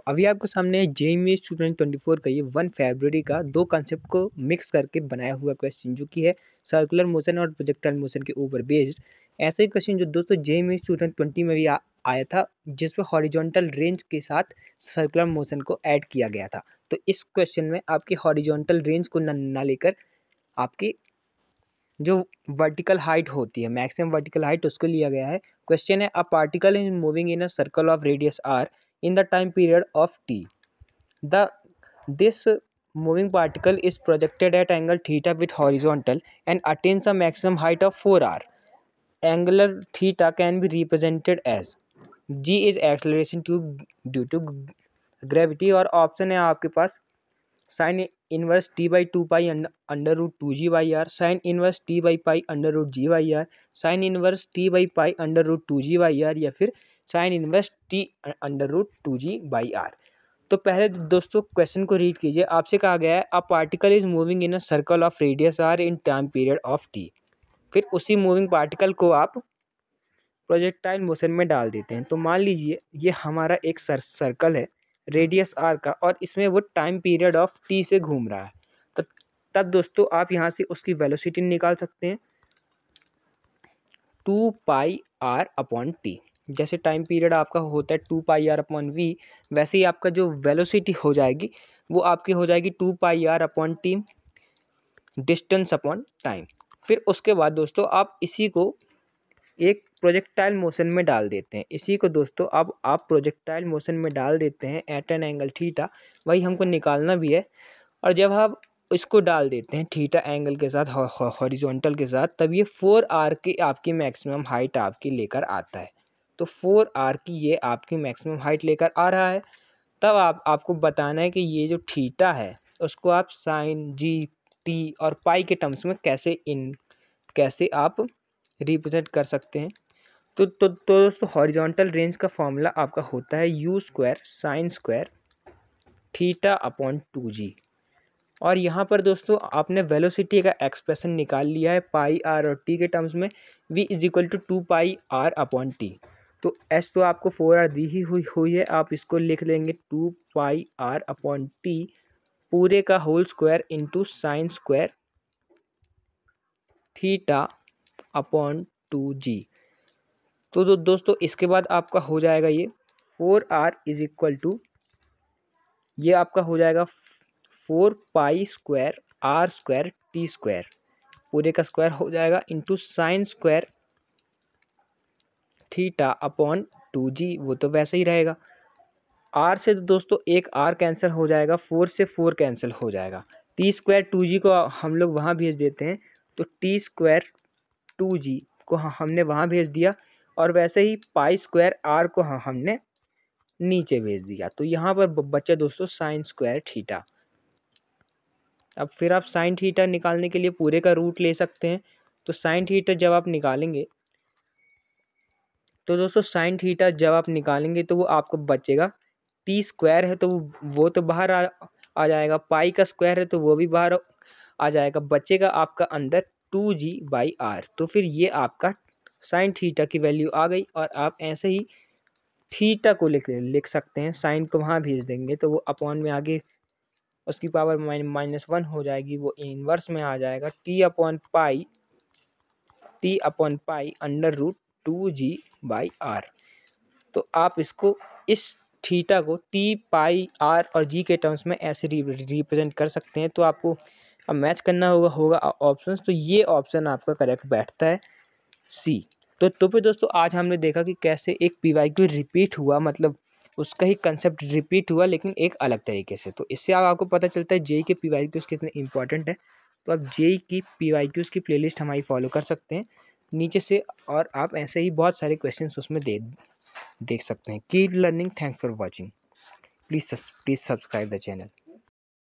अभी आपके सामने जेईई स्टूडेंट 24 का ये 1 फरवरी का 2 कॉन्सेप्ट को मिक्स करके बनाया हुआ क्वेश्चन जो कि है सर्कुलर मोशन और प्रोजेक्टाइल मोशन के ऊपर बेस्ड। ऐसे ही क्वेश्चन जो दोस्तों जेईई स्टूडेंट 20 में भी आया था, जिसमें हॉरिजॉन्टल रेंज के साथ सर्कुलर मोशन को ऐड किया गया था। तो इस क्वेश्चन में आपकी हॉरिजॉन्टल रेंज को ना लेकर आपकी जो वर्टिकल हाइट होती है, मैक्सिमम वर्टिकल हाइट, उसको लिया गया है। क्वेश्चन है, a particle is moving in a circle of radius R in the time period of t. This moving particle is projected at angle theta with horizontal and attains a maximum height of 4r. Angular theta can be represented as g is acceleration due to gravity, और option है आपके पास sine inverse T by 2 pi under root 2g by R, sine inverse T by pi under root G by R, sine inverse T by pi under root 2g by R, या फिर sine inverse T under root 2g by R. तो पहले दोस्तों question को read कीजिए। आपसे कहा गया है, a particle is moving in a circle of radius R in time period of T. फिर उसी मूविंग पार्टिकल को आप प्रोजेक्टाइल मोशन में डाल देते हैं। तो मान लीजिए ये हमारा एक सर्कल है रेडियस आर का, और इसमें वो टाइम पीरियड ऑफ टी से घूम रहा है। तो तब दोस्तों आप यहाँ से उसकी वेलोसिटी निकाल सकते हैं 2 पाई आर अपॉन टी। जैसे टाइम पीरियड आपका होता है 2 पाई आर अपॉन वी, वैसे ही आपका जो वेलोसिटी हो जाएगी वो आपकी हो जाएगी 2 pi R upon T distance upon time. फिर उसके बाद दोस्तों आप इसी को एक प्रोजेक्टाइल मोशन में डाल देते हैं। इसी को दोस्तों अब आप प्रोजेक्टाइल मोशन में डाल देते हैं एट एन एंगल थीटा, वही हमको निकालना भी है। और जब आप इसको डाल देते हैं थीटा एंगल के साथ, हॉरिजॉन्टल के साथ, तब ये 4r की आपकी मैक्सिमम हाइट आपकी लेकर आता है। तो 4r की ये आपकी मैक्सिमम हाइट लेकर आ रहा है। तब आपको बताना है कि ये जो थीटा है उसको आप साइन जी टी और पाई के टर्म्स में कैसे आप रिप्रेजेंट कर सकते हैं। तो दोस्तों हॉरिजॉन्टल रेंज का फॉर्मूला आपका होता है you square sine square theta upon 2g। और यहाँ पर दोस्तों आपने वेलोसिटी का एक्सप्रेशन निकाल लिया है पाई आर और टी के टर्म्स में, v is equal to 2 pi R upon T. तो एस तो आपको 4r दी ही हुई है, आप इसको लिख लेंगे 2 पाई आर अपॉन टी पूरे का whole square into sine square theta upon 2g। तो दोस्तों इसके बाद आपका हो जाएगा ये 4r इज इक्वल टू, ये आपका हो जाएगा 4 pi square R square T square पूरे का स्क्वायर हो जाएगा into sine square theta upon 2g, वो तो वैसे ही रहेगा। आर से तो दोस्तों एक आर कैंसिल हो जाएगा, 4 से 4 कैंसिल हो जाएगा, टी स्क्वायर 2g को हम लोग वहाँ भेज देते हैं, तो टी स्क्वायर 2g को हमने वहाँ भेज दिया, और वैसे ही पाई स्क्वायर आर को हमने नीचे भेज दिया। तो यहाँ पर बच्चा दोस्तों साइन स्क्वायर थीटा। अब फिर आप साइन थीटा निकालने के लिए पूरे का रूट ले सकते हैं। तो साइन थीटा जब आप निकालेंगे, तो दोस्तों साइन थीटा जब आप निकालेंगे तो वो आपको बचेगा, टी स्क्वायर है तो वो तो बाहर आ जाएगा, पाई का स्क्वायर है तो वो भी बाहर आ जाएगा, बचेगा आपका अंदर 2g बाई आर। तो फिर ये आपका साइन थीटा की वैल्यू आ गई, और आप ऐसे ही थीटा को लिख सकते हैं, साइन को वहाँ भेज देंगे तो वो अपॉन में आगे उसकी पावर -1 हो जाएगी, वो इनवर्स में आ जाएगा T upon pi under root 2g by R. तो आप इसको इस थीटा को टी पाई आर और जी के टर्म्स में ऐसे रिप्रेजेंट कर सकते हैं। तो आपको अब मैच करना होगा ऑप्शंस, तो ये ऑप्शन आपका करेक्ट बैठता है सी। तो फिर दोस्तों आज हमने देखा कि कैसे एक पीवाईक्यू रिपीट हुआ, मतलब उसका ही कंसेप्ट रिपीट हुआ लेकिन एक अलग तरीके से। तो इससे आपको पता चलता है जेई के पीवाईक्यूज़ कितने इंपॉर्टेंट है। तो आप जेई की पीवाईक्यूज़ की प्लेलिस्ट हमारी फॉलो कर सकते हैं नीचे से, और आप ऐसे ही बहुत सारे क्वेश्चंस उसमें देख सकते हैं। Keep learning, thanks for watching, please subscribe the channel.